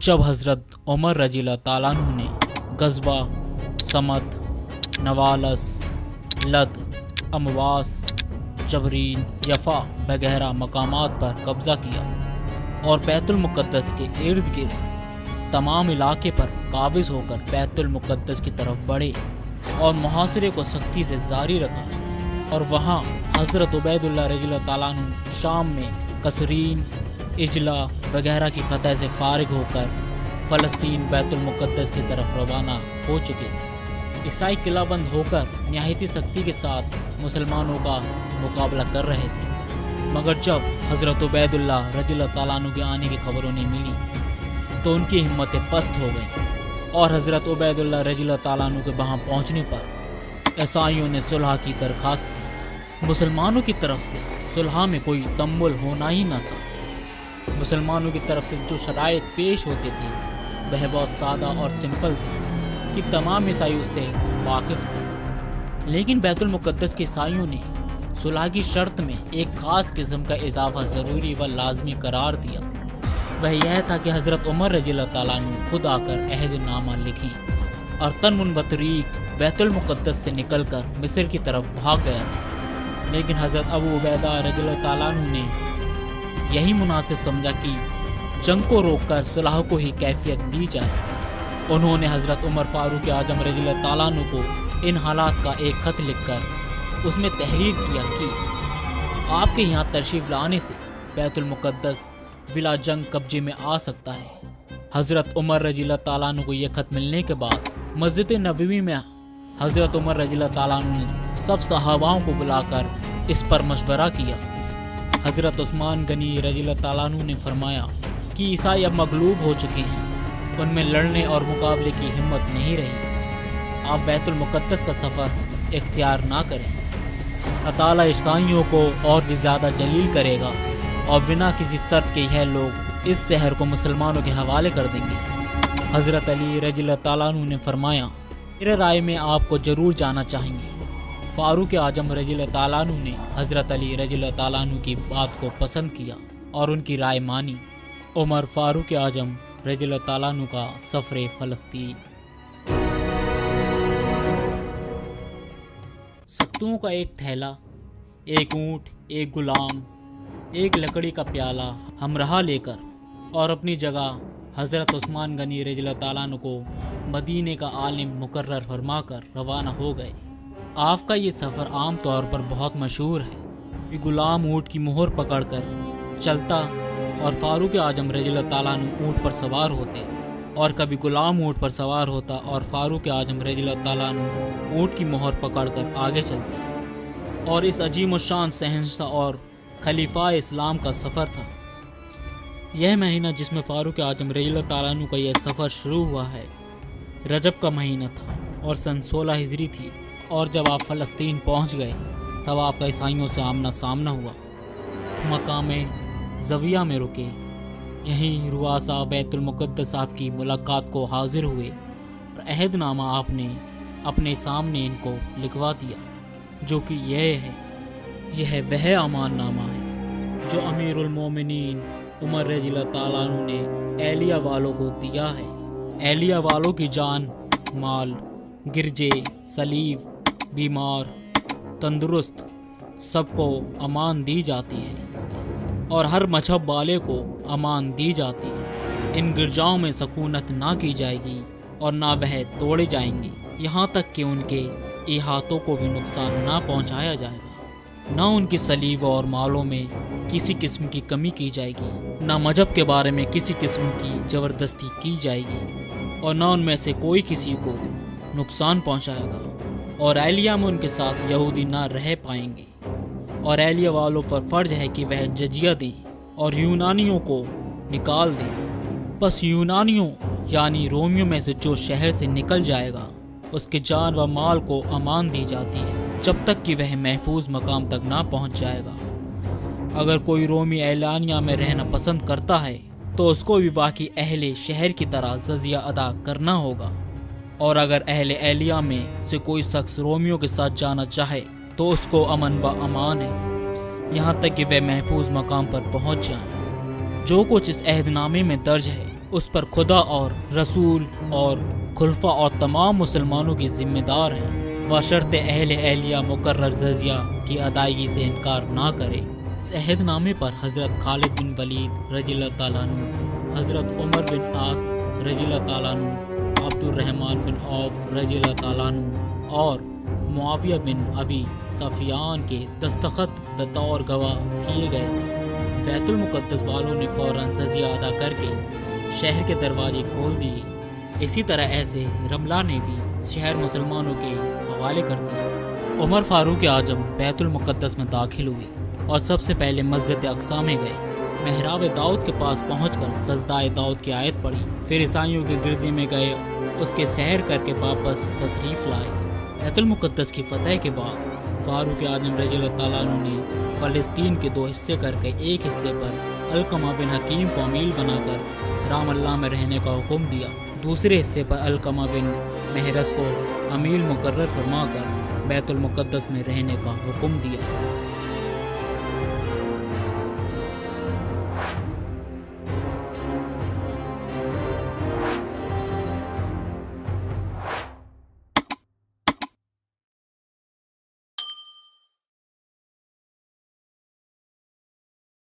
جب حضرت عمر رضی اللہ تعالیٰ عنہ نے غزوہ سمت، نوالس، لد، امواس، جبرین، یفا وغیرہ مقامات پر قبضہ کیا اور بیت المقدس کے ارد گرد تمام علاقے پر قابض ہو کر بیت المقدس کی طرف بڑھے اور محاصرے کو سختی سے جاری رکھا، اور وہاں حضرت عبید اللہ رضی اللہ تعالیٰ عنہ شام میں قصرین، اجلا وغیرہ کی فتح سے فارغ ہو کر فلسطین بیت المقدس کی طرف روانہ ہو چکے تھے۔ عیسائی قلعہ بند ہو کر نہایتی سختی کے ساتھ مسلمانوں کا مقابلہ کر رہے تھے، مگر جب حضرت عبید اللہ رضی اللہ تعالیٰ عنہ کے آنے کی خبر انہیں ملی تو ان کی ہمتیں پست ہو گئیں، اور حضرت عبید اللہ رضی اللہ تعالیٰ عنہ کے وہاں پہنچنے پر عیسائیوں نے صلح کی درخواست کی۔ مسلمانوں کی طرف سے صلح میں کوئی تمول ہونا ہی نہ تھا۔ مسلمانوں کی طرف سے جو شرائط پیش ہوتی تھی وہ بہت سادہ اور سمپل تھی کہ تمام عیسائی اس سے واقف تھے، لیکن بیت المقدس کے عیسائیوں نے صلح کی شرط میں ایک خاص قسم کا اضافہ ضروری و لازمی قرار دیا۔ وہ یہ تھا کہ حضرت عمر رضی اللہ تعالیٰ عنہ خود آ کر عہد نامہ لکھیں، اور تن بطریق بیت المقدس سے نکل کر مصر کی طرف بھاگ گیا تھا، لیکن حضرت ابو عبیدہ رضی اللہ تعالیٰ عنہ نے یہی مناسب سمجھا کہ جنگ کو روک کر صلح کو ہی کیفیت دی جائے۔ انہوں نے حضرت عمر فاروق اعظم رضی اللہ تعالیٰ عنہ کو ان حالات کا ایک خط لکھ کر اس میں تحریر کیا کہ آپ کے یہاں تشریف لانے سے بیت المقدس بلا جنگ قبضے میں آ سکتا ہے۔ حضرت عمر رضی اللہ تعالیٰ عنہ کو یہ خط ملنے کے بعد مسجد نبوی میں حضرت عمر رضی اللہ تعالیٰ عنہ نے سب صحاباؤں کو بلا کر اس پر مشورہ کیا۔ حضرت عثمان غنی رضی اللہ تعالیٰ عنہ نے فرمایا کہ عیسائی اب مغلوب ہو چکے ہیں، ان میں لڑنے اور مقابلے کی ہمت نہیں رہی، آپ بیت المقدس کا سفر اختیار نہ کریں، اللہ تعالیٰ عیسائیوں کو اور بھی زیادہ ذلیل کرے گا، اور بنا کسی شرط کے یہ لوگ اس شہر کو مسلمانوں کے حوالے کر دیں گے۔ حضرت علی رضی اللہ تعالیٰ عنہ نے فرمایا میرے رائے میں آپ کو ضرور جانا چاہیے۔ فاروق اعظم رضی اللہ تعالیٰ عنہ نے حضرت علی رضی اللہ تعالیٰ عنہ کی بات کو پسند کیا اور ان کی رائے مانی۔ عمر فاروق اعظم رضی اللہ تعالیٰ عنہ کا سفر فلسطین۔ ستوؤں کا ایک تھیلا، ایک اونٹ، ایک غلام، ایک لکڑی کا پیالہ ہمراہ لے کر اور اپنی جگہ حضرت عثمان غنی رضی اللہ تعالیٰ عنہ کو مدینے کا عالم مقرر فرما کر روانہ ہو گئے۔ آپ کا یہ سفر عام طور پر بہت مشہور ہے۔ یہ غلام اونٹ کی مہر پکڑ کر چلتا اور فاروق اعظم رضی اللہ تعالیٰ عنہ اونٹ پر سوار ہوتے، اور کبھی غلام اونٹ پر سوار ہوتا اور فاروق اعظم رضی اللہ تعالیٰ عنہ اونٹ کی مہر پکڑ کر آگے چلتے، اور اس عظیم الشان شہنشاہ اور خلیفہ اسلام کا سفر تھا۔ یہ مہینہ جس میں فاروق اعظم رضی اللہ تعالیٰ عنہ کا یہ سفر شروع ہوا ہے رجب کا مہینہ تھا اور سن 16 ہجری تھی، اور جب آپ فلسطین پہنچ گئے تب آپ کا عیسائیوں سے آمنا سامنا ہوا۔ مقام زویہ میں رکے، یہیں رؤساء بیت المقدس آپ کی ملاقات کو حاضر ہوئے، اور عہد نامہ آپ نے اپنے سامنے ان کو لکھوا دیا، جو کہ یہ وہ امان نامہ ہے جو امیر المومنین عمر رضی اللہ تعالیٰ عنہ نے اہلیہ والوں کو دیا ہے۔ اہلیہ والوں کی جان، مال، گرجے، صلیب، بیمار، تندرست سب کو امان دی جاتی ہے، اور ہر مذہب والے کو امان دی جاتی ہے۔ ان گرجاؤں میں سکونت نہ کی جائے گی اور نہ وہ توڑے جائیں گے، یہاں تک کہ ان کے احاطوں کو بھی نقصان نہ پہنچایا جائے گا، نہ ان کی صلیب اور مالوں میں کسی قسم کی کمی کی جائے گی، نہ مذہب کے بارے میں کسی قسم کی زبردستی کی جائے گی، اور نہ ان میں سے کوئی کسی کو نقصان پہنچائے گا، اور اہلیہ میں ان کے ساتھ یہودی نہ رہ پائیں گے، اور اہلیہ والوں پر فرض ہے کہ وہ جزیہ دیں اور یونانیوں کو نکال دیں۔ بس یونانیوں یعنی رومیوں میں سے جو شہر سے نکل جائے گا اس کے جان و مال کو امان دی جاتی ہے جب تک کہ وہ محفوظ مقام تک نہ پہنچ جائے گا۔ اگر کوئی رومی اعلانیہ میں رہنا پسند کرتا ہے تو اس کو بھی باقی اہل شہر کی طرح جزیہ ادا کرنا ہوگا، اور اگر اہل اہلیہ میں سے کوئی شخص رومیوں کے ساتھ جانا چاہے تو اس کو امن و امان ہے، یہاں تک کہ وہ محفوظ مقام پر پہنچ جائیں۔ جو کچھ اس عہد نامے میں درج ہے اس پر خدا اور رسول اور خلفاء اور تمام مسلمانوں کی ذمہ دار ہیں، بشرط اہلیہ مقرر جزیہ کی ادائیگی سے انکار نہ کرے۔ اس عہد نامے پر حضرت خالد بن ولید رضی اللہ تعالیٰ عنہ، حضرت عمر بن عاص رضی اللہ تعالیٰ عنہ، عبد الرحمن بن عوف رضی اللہ تعالیٰ عنہ اور معاویہ بن ابی سفیان کے دستخط بطور گواہ کیے گئے تھے۔ بیت المقدس والوں نے فوراً جزیہ ادا کر کے شہر کے دروازے کھول دیے۔ اسی طرح ایسے رملہ نے بھی شہر مسلمانوں کے حوالے کر دیا۔ عمر فاروق اعظم بیت المقدس میں داخل ہوئے اور سب سے پہلے مسجد اقصیٰ میں گئے۔ محراب داؤد کے پاس پہنچ کر سجدہ داؤد کی آیت پڑھی، پھر عیسائیوں کے گرجے میں گئے، اس کے سحر کر کے واپس تشریف لائے۔ بیت المقدس کی فتح کے بعد فاروق اعظم رضی اللہ تعالیٰ عنہ نے فلسطین کے 2 حصے کر کے ایک حصے پر علقمہ بن حکیم کو امیر بنا کر رام اللہ میں رہنے کا حکم دیا، دوسرے حصے پر علقمہ بن محرز کو امیر مقرر فرما کر بیت المقدس میں رہنے کا حکم دیا۔